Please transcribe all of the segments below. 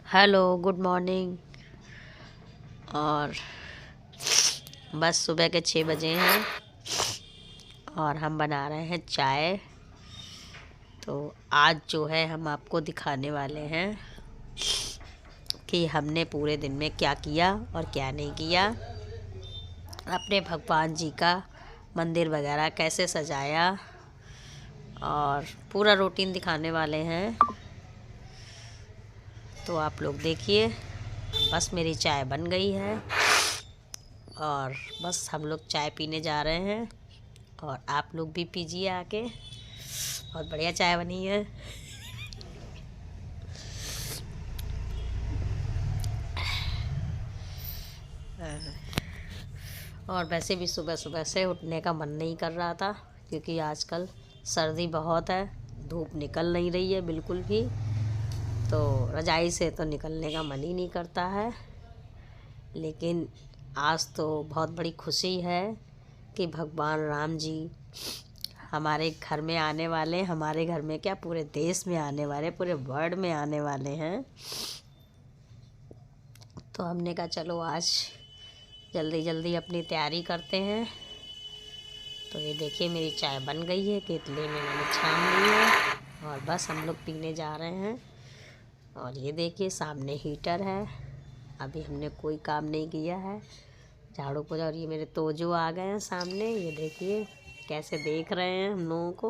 Hello, good morning. और बस सुबह के 6 बजे हैं और हम बना रहे हैं चाय। तो आज जो है हम आपको दिखाने वाले हैं कि हमने पूरे दिन में क्या किया और क्या नहीं किया। अपने भगवान जी का मंदिर वगैरह कैसे सजाया और पूरा रूटीन दिखाने वाले हैं। तो आप लोग देखिए। बस मेरी चाय बन गई है और बस हम लोग चाय पीने जा रहे हैं और आप लोग भी पीजिए आके। बहुत बढ़िया चाय बनी है। और वैसे भी सुबह सुबह से उठने का मन नहीं कर रहा था क्योंकि आजकल सर्दी बहुत है, धूप निकल नहीं रही है बिल्कुल भी। तो रज़ाई से तो निकलने का मन ही नहीं करता है। लेकिन आज तो बहुत बड़ी खुशी है कि भगवान राम जी हमारे घर में आने वाले, हमारे घर में क्या पूरे देश में आने वाले, पूरे वर्ल्ड में आने वाले हैं। तो हमने कहा चलो आज जल्दी जल्दी अपनी तैयारी करते हैं। तो ये देखिए मेरी चाय बन गई है, केतली में मैंने छान ली है और बस हम लोग पीने जा रहे हैं। और ये देखिए सामने हीटर है, अभी हमने कोई काम नहीं किया है, झाड़ू पोछा। और ये मेरे तोजो आ गए हैं सामने, ये देखिए कैसे देख रहे हैं हम लोगों को।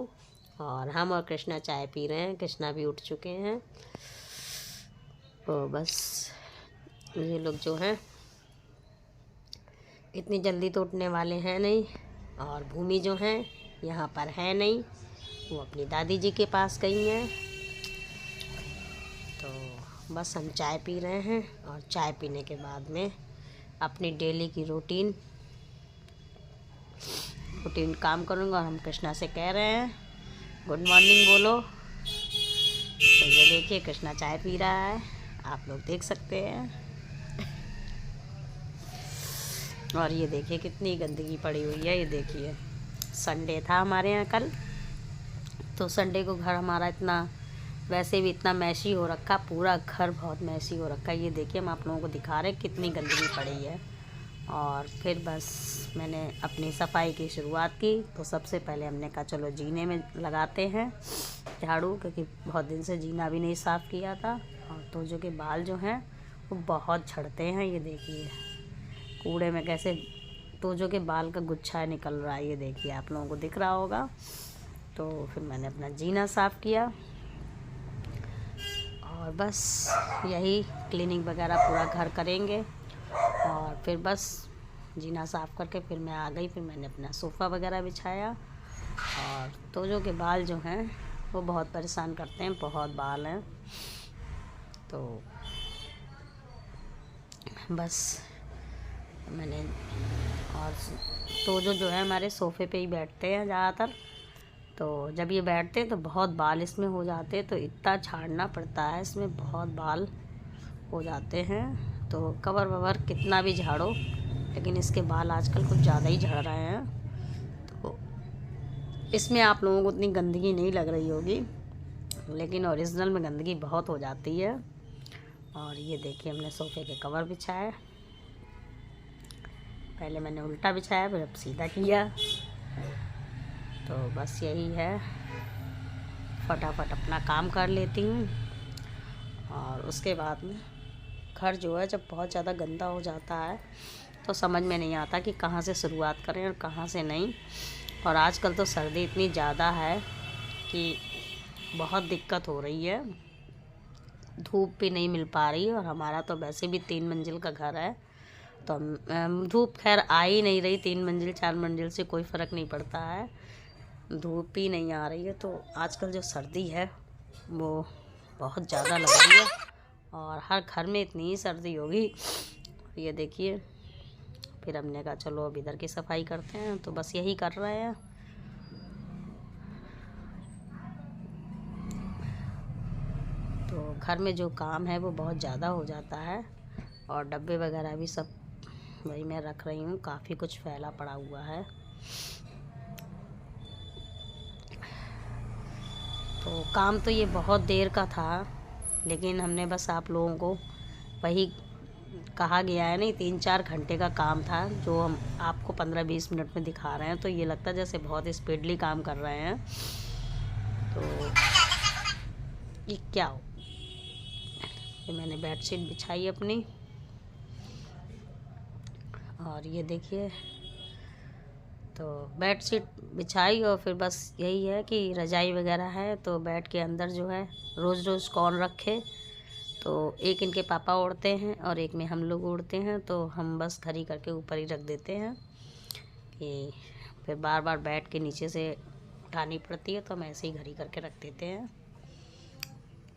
और हम और कृष्णा चाय पी रहे हैं, कृष्णा भी उठ चुके हैं। तो बस ये लोग जो हैं इतनी जल्दी तो उठने वाले हैं नहीं। और भूमि जो हैं यहाँ पर है नहीं, वो अपनी दादी जी के पास गई हैं। तो बस हम चाय पी रहे हैं और चाय पीने के बाद में अपनी डेली की रूटीन काम करूँगा। और हम कृष्णा से कह रहे हैं गुड मॉर्निंग बोलो। तो ये देखिए कृष्णा चाय पी रहा है, आप लोग देख सकते हैं। और ये देखिए कितनी गंदगी पड़ी हुई है। ये देखिए संडे था हमारे यहाँ कल, तो संडे को घर हमारा इतना वैसे भी इतना मैसी हो रखा, पूरा घर बहुत मैसी हो रखा है। ये देखिए हम आप लोगों को दिखा रहे हैं कितनी गंदगी पड़ी है। और फिर बस मैंने अपनी सफाई की शुरुआत की। तो सबसे पहले हमने कहा चलो जीने में लगाते हैं झाड़ू, क्योंकि बहुत दिन से जीना भी नहीं साफ़ किया था। और तोजो के बाल जो हैं वो बहुत झड़ते हैं। ये देखिए कूड़े में कैसे तोजो के बाल का गुच्छा निकल रहा है, ये देखिए आप लोगों को दिख रहा होगा। तो फिर मैंने अपना जीना साफ़ किया और बस यही क्लीनिंग वगैरह पूरा घर करेंगे। और फिर बस जीना साफ़ करके फिर मैं आ गई, फिर मैंने अपना सोफ़ा वगैरह बिछाया। और तोजो के बाल जो हैं वो बहुत परेशान करते हैं, बहुत बाल हैं। तो बस मैंने और तोजो जो है हमारे सोफ़े पे ही बैठते हैं ज़्यादातर। तो जब ये बैठते हैं तो बहुत बाल इसमें हो जाते हैं, तो इतना झाड़ना पड़ता है, इसमें बहुत बाल हो जाते हैं। तो कवर ववर कितना भी झाड़ो, लेकिन इसके बाल आजकल कुछ ज़्यादा ही झड़ रहे हैं। तो इसमें आप लोगों को उतनी गंदगी नहीं लग रही होगी, लेकिन ओरिजिनल में गंदगी बहुत हो जाती है। और ये देखिए हमने सोफ़े के कवर बिछाए, पहले मैंने उल्टा बिछाया फिर अब सीधा किया। तो बस यही है, फटाफट अपना काम कर लेती हूँ। और उसके बाद में घर जो है जब बहुत ज़्यादा गंदा हो जाता है तो समझ में नहीं आता कि कहाँ से शुरुआत करें और कहाँ से नहीं। और आजकल तो सर्दी इतनी ज़्यादा है कि बहुत दिक्कत हो रही है, धूप भी नहीं मिल पा रही। और हमारा तो वैसे भी 3 मंजिल का घर है, तो धूप खैर आ ही नहीं रही। 3 मंजिल 4 मंजिल से कोई फ़र्क नहीं पड़ता है, धूप ही नहीं आ रही है। तो आजकल जो सर्दी है वो बहुत ज़्यादा लग रही है और हर घर में इतनी ही सर्दी होगी। ये देखिए फिर हमने कहा चलो अब इधर की सफाई करते हैं, तो बस यही कर रहे हैं। तो घर में जो काम है वो बहुत ज़्यादा हो जाता है। और डब्बे वगैरह भी सब वही मैं रख रही हूँ, काफ़ी कुछ फैला पड़ा हुआ है। तो काम तो ये बहुत देर का था, लेकिन हमने बस आप लोगों को वही कहा गया है, नहीं 3-4 घंटे का काम था जो हम आपको 15-20 मिनट में दिखा रहे हैं, तो ये लगता है जैसे बहुत स्पीडली काम कर रहे हैं। तो ये क्या हो, ये मैंने बेडशीट बिछाई अपनी, और ये देखिए तो बेडशीट बिछाई, और फिर बस यही है कि रज़ाई वगैरह है तो बेड के अंदर जो है रोज़ रोज़ कौन रखे, तो एक इनके पापा ओढ़ते हैं और एक में हम लोग ओढ़ते हैं, तो हम बस घड़ी करके ऊपर ही रख देते हैं कि फिर बार बार बेड के नीचे से उठानी पड़ती है, तो हम ऐसे ही घड़ी करके रख देते हैं।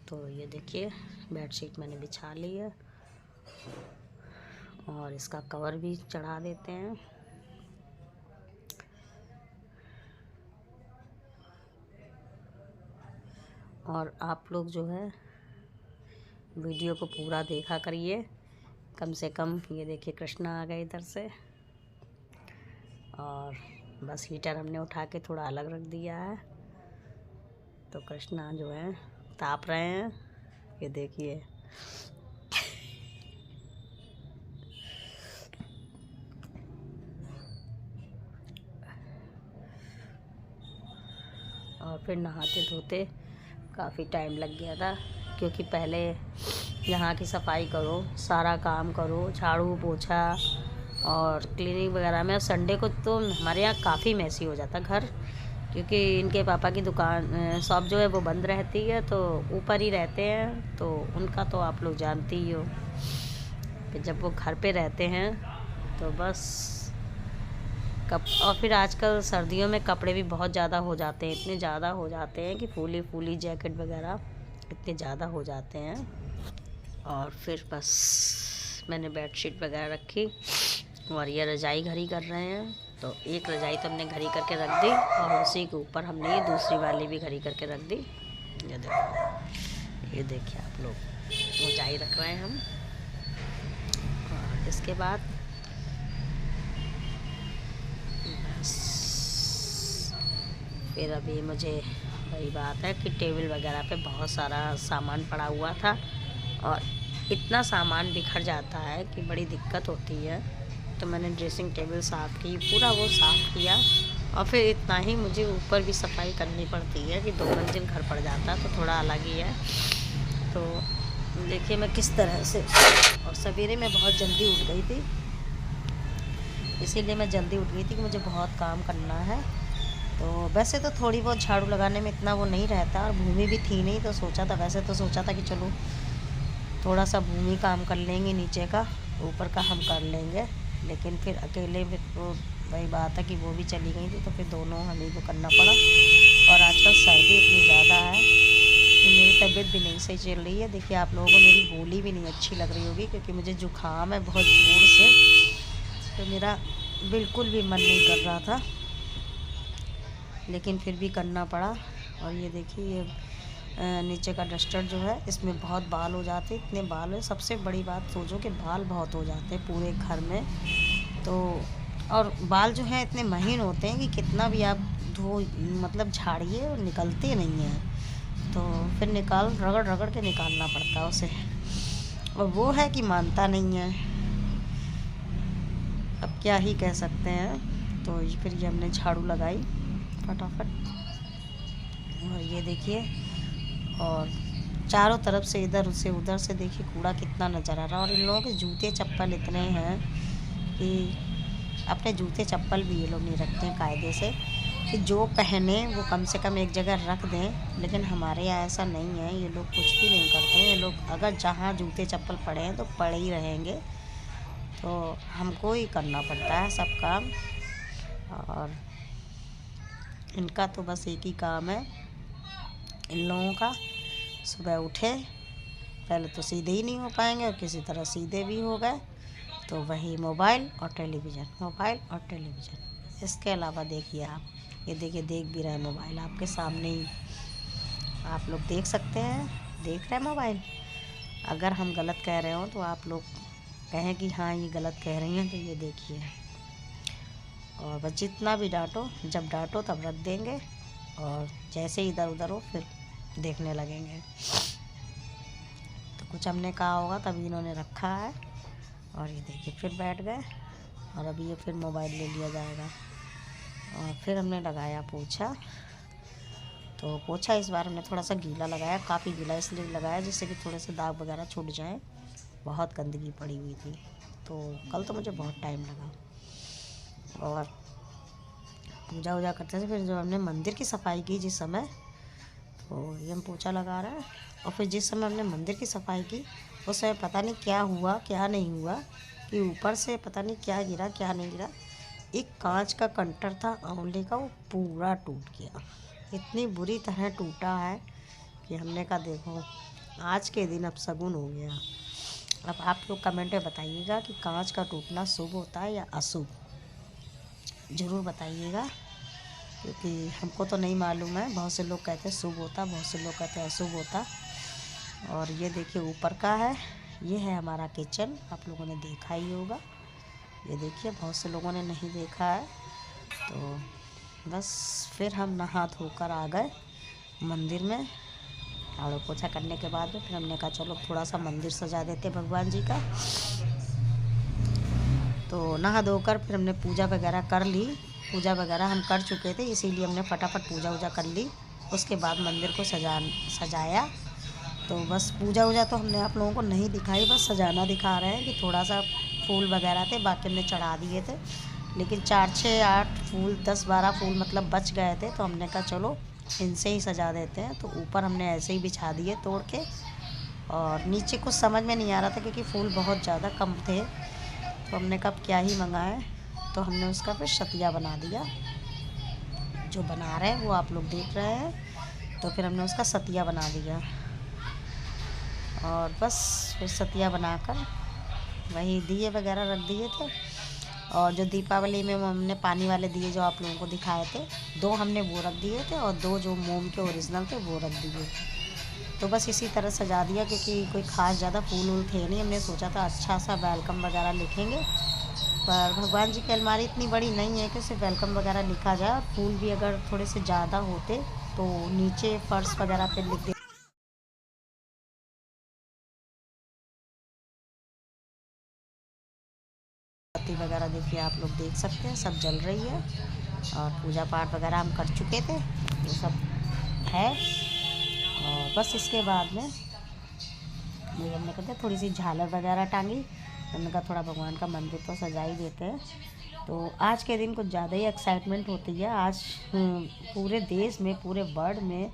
तो ये देखिए बेडशीट मैंने बिछा ली है और इसका कवर भी चढ़ा देते हैं। और आप लोग जो है वीडियो को पूरा देखा करिए, कम से कम। ये देखिए कृष्णा आ गए इधर से, और बस हीटर हमने उठा के थोड़ा अलग रख दिया है, तो कृष्णा जो है ताप रहे हैं। ये देखिए और फिर नहाते धोते काफ़ी टाइम लग गया था, क्योंकि पहले यहाँ की सफाई करो, सारा काम करो, झाड़ू पोछा और क्लीनिंग वगैरह में। संडे को तो हमारे यहाँ काफ़ी मैसी हो जाता घर, क्योंकि इनके पापा की दुकान शॉप जो है वो बंद रहती है, तो ऊपर ही रहते हैं, तो उनका तो आप लोग जानते ही हो कि जब वो घर पे रहते हैं तो बस और फिर आजकल सर्दियों में कपड़े भी बहुत ज़्यादा हो जाते हैं, इतने ज़्यादा हो जाते हैं कि फूली फूली जैकेट वगैरह इतने ज़्यादा हो जाते हैं। और फिर बस मैंने बेडशीट वगैरह रखी और ये रज़ाई घड़ी कर रहे हैं, तो एक रज़ाई तो हमने घड़ी करके रख दी और उसी के ऊपर हमने ये दूसरी वाली भी घड़ी करके रख दी। ये देखो, ये देखिए आप लोग रज़ाई रख रहे हैं हम। और इसके बाद फिर अभी मुझे वही बात है कि टेबल वगैरह पे बहुत सारा सामान पड़ा हुआ था, और इतना सामान बिखर जाता है कि बड़ी दिक्कत होती है। तो मैंने ड्रेसिंग टेबल साफ़ की, पूरा वो साफ़ किया, और फिर इतना ही मुझे ऊपर भी सफाई करनी पड़ती है कि 2 मंजिल घर पड़ जाता है, तो थोड़ा अलग ही है। तो देखिए मैं किस तरह से, और सवेरे मैं बहुत जल्दी उठ गई थी, इसीलिए मैं जल्दी उठ गई थी कि मुझे बहुत काम करना है। तो वैसे तो थोड़ी बहुत झाड़ू लगाने में इतना वो नहीं रहता, और भूमि भी थी नहीं, तो सोचा था, वैसे तो सोचा था कि चलो थोड़ा सा भूमि काम कर लेंगे, नीचे का, ऊपर का हम कर लेंगे, लेकिन फिर अकेले में तो वही बात है कि वो भी चली गई थी, तो फिर दोनों हमें को करना पड़ा। और आजकल सर्दी इतनी ज़्यादा है कि मेरी तबीयत भी नहीं सही चल रही है। देखिए आप लोगों को मेरी बोली भी नहीं अच्छी लग रही होगी, क्योंकि मुझे जुकाम है बहुत ज़ोर से, तो मेरा बिल्कुल भी मन नहीं कर रहा था, लेकिन फिर भी करना पड़ा। और ये देखिए ये नीचे का डस्टर जो है, इसमें बहुत बाल हो जाते, इतने बाल है। सबसे बड़ी बात सोचो कि बाल बहुत हो जाते हैं पूरे घर में, तो और बाल जो हैं इतने महीन होते हैं कि कितना भी आप मतलब झाड़िए और निकलते नहीं हैं, तो फिर रगड़ रगड़ के निकालना पड़ता है उसे, और वो है कि मानता नहीं है। अब क्या ही कह सकते हैं। तो फिर ये हमने झाड़ू लगाई फटाफट, और ये देखिए, और चारों तरफ से इधर से उधर से देखिए कूड़ा कितना नज़र आ रहा है। और इन लोगों के जूते चप्पल इतने हैं कि अपने जूते चप्पल भी ये लोग नहीं रखते हैं कायदे से, कि जो पहने वो कम से कम एक जगह रख दें। लेकिन हमारे यहाँ ऐसा नहीं है, ये लोग कुछ भी नहीं करते हैं। ये लोग अगर जहाँ जूते चप्पल पड़े हैं तो पड़े ही रहेंगे, तो हमको ही करना पड़ता है सब काम। और इनका तो बस एक ही काम है इन लोगों का, सुबह उठे पहले तो सीधे ही नहीं हो पाएंगे, और किसी तरह सीधे भी हो गए तो वही मोबाइल और टेलीविज़न, मोबाइल और टेलीविज़न। इसके अलावा देखिए आप, ये देखिए देख भी रहे हैं मोबाइल आपके सामने ही, आप लोग देख सकते हैं, देख रहे हैं मोबाइल। अगर हम गलत कह रहे हो तो आप लोग कहें कि हाँ ये गलत कह रही हैं, तो ये देखिए। और बस जितना भी डांटो, जब डांटो तब रख देंगे, और जैसे इधर उधर हो फिर देखने लगेंगे। कुछ हमने कहा होगा तभी इन्होंने रखा है। और ये देखिए फिर बैठ गए और अभी ये फिर मोबाइल ले लिया जाएगा। और फिर हमने लगाया पोछा। तो पोछा इस बार हमने थोड़ा सा गीला लगाया, काफ़ी गीला इसलिए लगाया जिससे कि थोड़े से दाग वगैरह छूट जाएं। बहुत गंदगी पड़ी हुई थी, तो कल तो मुझे बहुत टाइम लगा। और पूजा वूजा करते थे, फिर जब हमने मंदिर की सफाई की जिस समय, तो ये हम पोछा लगा रहे हैं। और फिर जिस समय हमने मंदिर की सफाई की उस समय पता नहीं क्या हुआ क्या नहीं हुआ कि ऊपर से पता नहीं क्या गिरा क्या नहीं गिरा। एक कांच का कंटर था आंवले का, वो पूरा टूट गया। इतनी बुरी तरह टूटा है कि हमने कहा देखो आज के दिन अब शगुन हो गया। अब आप लोग कमेंट में बताइएगा कि कांच का टूटना शुभ होता है या अशुभ, ज़रूर बताइएगा, क्योंकि हमको तो नहीं मालूम है। बहुत से लोग कहते हैं शुभ होता, बहुत से लोग कहते हैं अशुभ होता। और ये देखिए ऊपर का है, ये है हमारा किचन, आप लोगों ने देखा ही होगा। ये देखिए बहुत से लोगों ने नहीं देखा है। तो बस फिर हम नहा धोकर आ गए मंदिर में। झाड़ू पोछा करने के बाद में फिर हमने कहा चलो थोड़ा सा मंदिर सजा देते भगवान जी का। तो नहा धोकर फिर हमने पूजा वगैरह कर ली। पूजा वगैरह हम कर चुके थे, इसीलिए हमने फटाफट पूजा वूजा कर ली। उसके बाद मंदिर को सजाया। तो बस पूजा वूजा तो हमने आप लोगों को नहीं दिखाई, बस सजाना दिखा रहे हैं कि थोड़ा सा फूल वगैरह थे, बाकी हमने चढ़ा दिए थे। लेकिन 4, 6, 8 फूल 10, 12 फूल मतलब बच गए थे, तो हमने कहा चलो इनसे ही सजा देते हैं। तो ऊपर हमने ऐसे ही बिछा दिए तोड़ के। और नीचे कुछ समझ में नहीं आ रहा था क्योंकि फूल बहुत ज़्यादा कम थे, तो हमने कहा क्या ही मंगाएं। तो हमने उसका फिर शतिया बना दिया, जो बना रहे हैं वो आप लोग देख रहे हैं। तो फिर हमने उसका सतिया बना दिया। और बस फिर सतिया बनाकर वही दिए वगैरह रख दिए थे। और जो दीपावली में हमने पानी वाले दिए जो आप लोगों को दिखाए थे, 2 हमने वो रख दिए थे और 2 जो मोम के ओरिजिनल थे वो रख दिए। तो बस इसी तरह सजा दिया, क्योंकि कोई ख़ास ज़्यादा फूल वूल थे नहीं। हमने सोचा था अच्छा सा वेलकम वगैरह लिखेंगे, पर भगवान जी की अलमारी इतनी बड़ी नहीं है कि सिर्फ वेलकम वगैरह लिखा जाए। फूल भी अगर थोड़े से ज़्यादा होते तो नीचे फर्श वगैरह पे लिख बत्ती वगैरह देखिए आप लोग देख सकते हैं सब जल रही है। और पूजा पाठ वगैरह हम कर चुके थे, ये सब है। और बस इसके बाद में ये हमने कहते थोड़ी सी झालर वगैरह टांगी। हमने कहा थोड़ा भगवान का मंदिर तो सजा ही देते हैं। तो आज के दिन कुछ ज़्यादा ही एक्साइटमेंट होती है। आज पूरे देश में, पूरे वर्ल्ड में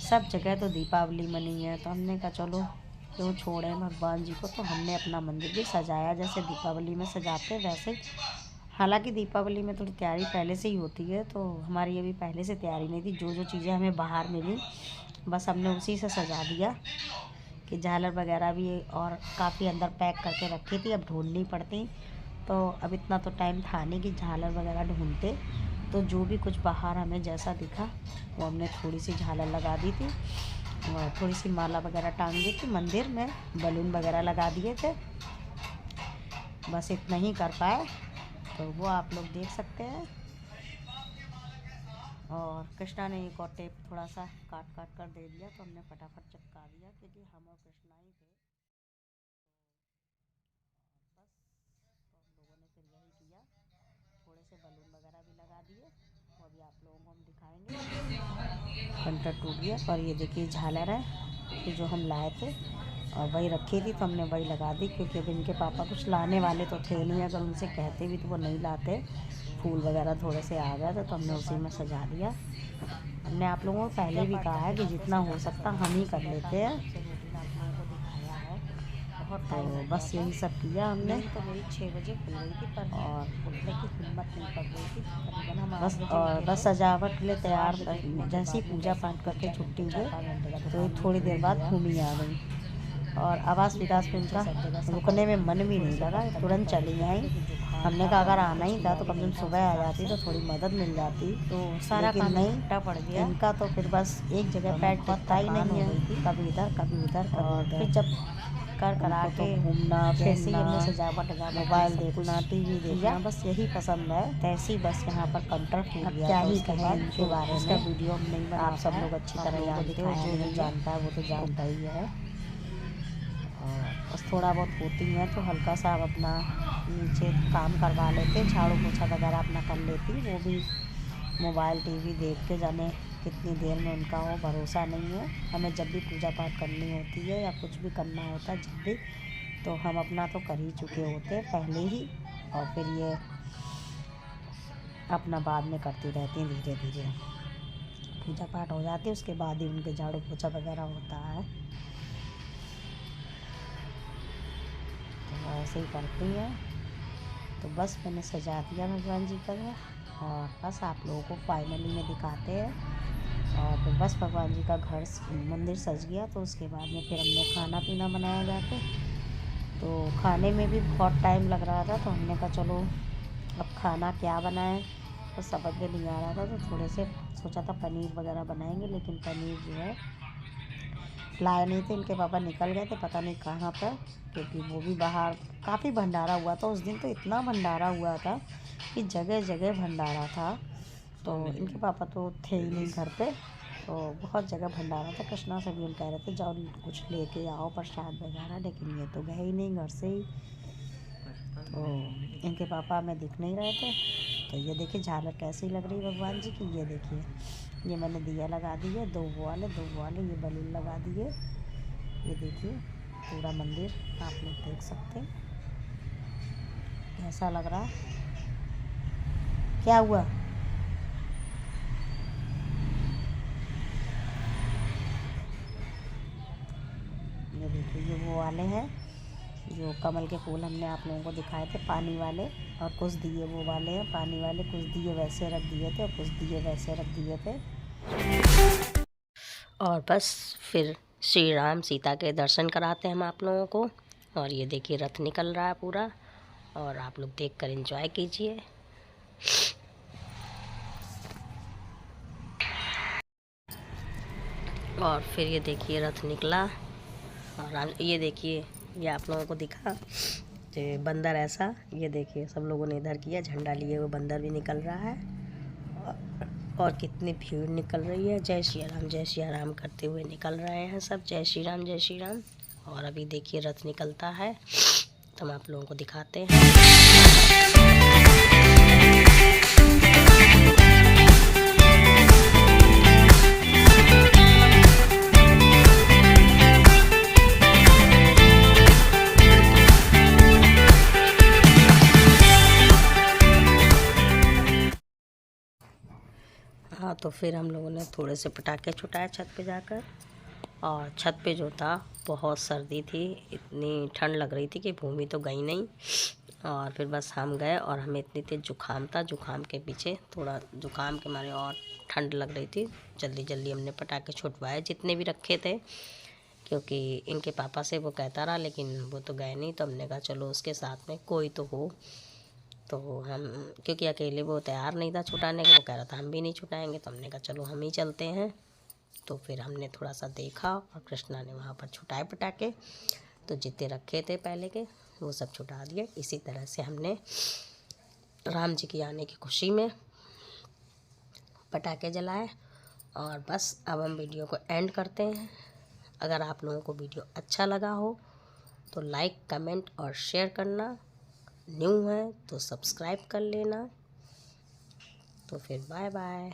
सब जगह तो दीपावली मनी है। तो हमने कहा चलो क्यों छोड़ें भगवान जी को। तो हमने अपना मंदिर भी सजाया जैसे दीपावली में सजाते हैं वैसे। हालांकि दीपावली में थोड़ी तैयारी पहले से ही होती है, तो हमारी अभी पहले से तैयारी नहीं थी। जो जो चीज़ें हमें बाहर मिली बस हमने उसी से सजा दिया। कि झालर वगैरह भी और काफ़ी अंदर पैक करके रखी थी, अब ढूंढनी पड़ती। तो अब इतना तो टाइम था नहीं कि झालर वगैरह ढूंढते। तो जो भी कुछ बाहर हमें जैसा दिखा वो हमने थोड़ी सी झालर लगा दी थी और थोड़ी सी माला वगैरह टांग दी थी। मंदिर में बलून वगैरह लगा दिए थे। बस इतना ही कर पाए, तो वो आप लोग देख सकते हैं। और कृष्णा ने एक और टेप थोड़ा सा काट काट कर दे दिया, तो हमने फटाफट चिपका दिया क्योंकि हम और कृष्णा ही थे। बस तो हम लोगों ने फिर यही किया, थोड़े से बलून वगैरह भी लगा दिए। वो अभी आप लोगों को हम दिखाएंगे। कंटर टूट गया। और ये देखिए झालर है कि जो हम लाए थे और वही रखी थी, तो हमने वही लगा दी। क्योंकि अब इनके पापा कुछ लाने वाले तो थे नहीं, अगर उनसे कहते भी तो वो नहीं लाते। फूल वगैरह थोड़े से आ गए थे तो हमने उसी में सजा दिया। हमने आप लोगों को पहले भी कहा है कि जितना हो सकता हम ही कर लेते हैं। तो बस यही सब किया हमने। तो मेरी 6 बजे खुल गई थी, पर और उठने की हिम्मत नहीं कर रही थी तकरीबन हम। बस सजावट के लिए तैयार जैसे ही पूजा पाठ करके छुट्टी हुई तो थोड़ी देर बाद भूमि आ गई। और आवास विकास में इनका रुकने में मन भी नहीं लगा, तुरंत चली आई। हमने कहा अगर आना ही था तो कम से कम सुबह आ जाती तो थोड़ी मदद मिल जाती। तो सारा काम नहीं पड़ गया इनका। तो फिर बस एक जगह पैर टिकता ही नहीं है, कभी इधर कभी उधर। और फिर जब करा के घूमना फिरना, सजावट, मोबाइल देखना, टीवी देखना, बस यही पसंद है। तैसी बस यहाँ पर कंटर टूट गया। क्या ही कहें इनके बारे में, इसका वीडियो हम नहीं, आप सब लोग अच्छी तरह जानते हो। जो नहीं जानता है वो तो जानता ही है। बस थोड़ा बहुत होती हैं तो हल्का सा अब अपना नीचे काम करवा लेते, झाड़ू पोछा वगैरह अपना कर लेती। वो भी मोबाइल टीवी देख के, जाने कितनी देर में उनका हो भरोसा नहीं है। हमें जब भी पूजा पाठ करनी होती है या कुछ भी करना होता है जब भी, तो हम अपना तो कर ही चुके होते हैं पहले ही, और फिर ये अपना बाद में करती रहती हैं। धीरे धीरे पूजा पाठ हो जाती है, उसके बाद ही उनके झाड़ू पोछा वगैरह होता है। तो ऐसे ही करती हैं। तो बस मैंने सजा दिया भगवान जी का घर, और बस आप लोगों को फाइनली में दिखाते हैं। और फिर बस भगवान जी का घर मंदिर सज गया, तो उसके बाद में फिर हमने खाना पीना बनाया जाके। तो खाने में भी बहुत टाइम लग रहा था, तो हमने कहा चलो अब खाना क्या बनाएं, तो समझ में नहीं आ रहा था। तो थोड़े से सोचा था पनीर वगैरह बनाएंगे, लेकिन पनीर जो है लाए नहीं थे। इनके पापा निकल गए थे पता नहीं कहाँ पर, क्योंकि वो भी बाहर काफ़ी भंडारा हुआ था उस दिन। तो इतना भंडारा हुआ था कि जगह जगह भंडारा था। तो इनके पापा तो थे ही नहीं घर पे, तो बहुत जगह भंडारा था। कृष्णा से भी हम कह रहे थे जाओ कुछ लेके आओ प्रसाद वगैरह, लेकिन ये तो गए ही नहीं घर से ही। तो इनके पापा हमें दिख नहीं रहे थे। तो ये देखिए झालर कैसी लग रही भगवान जी की। ये देखिए, ये मैंने दिया लगा दिए, दो वाले ये बलून लगा दिए। ये देखिए पूरा मंदिर आप लोग देख सकते हैं कैसा लग रहा है। क्या हुआ? ये देखिए, ये वो वाले हैं जो कमल के फूल हमने आप लोगों को दिखाए थे, पानी वाले। और कुछ दिए वो वाले हैं पानी वाले, कुछ दिए वैसे रख दिए थे और कुछ दिए वैसे रख दिए थे। और बस फिर श्री राम सीता के दर्शन कराते हैं हम आप लोगों को। और ये देखिए रथ निकल रहा है पूरा, और आप लोग देखकर एंजॉय कीजिए। और फिर ये देखिए रथ निकला, और ये देखिए, ये आप लोगों को दिखा जो बंदर ऐसा, ये देखिए सब लोगों ने इधर किया, झंडा लिए हुए बंदर भी निकल रहा है। और कितनी भीड़ निकल रही है, जय श्री राम करते हुए निकल रहे हैं सब, जय श्री राम जय श्री राम। और अभी देखिए रथ निकलता है, तो हम आप लोगों को दिखाते हैं। हाँ, तो फिर हम लोगों ने थोड़े से पटाखे छुटाए छत पे जाकर। और छत पे जो था बहुत सर्दी थी, इतनी ठंड लग रही थी कि भूमि तो गई नहीं। और फिर बस हम गए, और हमें इतनी तेज जुकाम था, जुकाम के पीछे थोड़ा जुकाम के मारे और ठंड लग रही थी। जल्दी जल्दी हमने पटाखे छुटवाए जितने भी रखे थे, क्योंकि इनके पापा से वो कहता रहा, लेकिन वो तो गए नहीं। तो हमने कहा चलो उसके साथ में कोई तो हो। तो हम, क्योंकि अकेले वो तैयार नहीं था छुटाने का, वो कह रहा था हम भी नहीं छुटाएंगे। तो हमने कहा चलो हम ही चलते हैं। तो फिर हमने थोड़ा सा देखा, और कृष्णा ने वहाँ पर छुटाए पटाखे। तो जितने रखे थे पहले के वो सब छुटा दिए। इसी तरह से हमने राम जी के आने की खुशी में पटाखे जलाए। और बस अब हम वीडियो को एंड करते हैं। अगर आप लोगों को वीडियो अच्छा लगा हो तो लाइक कमेंट और शेयर करना, न्यू है तो सब्सक्राइब कर लेना। तो फिर बाय बाय।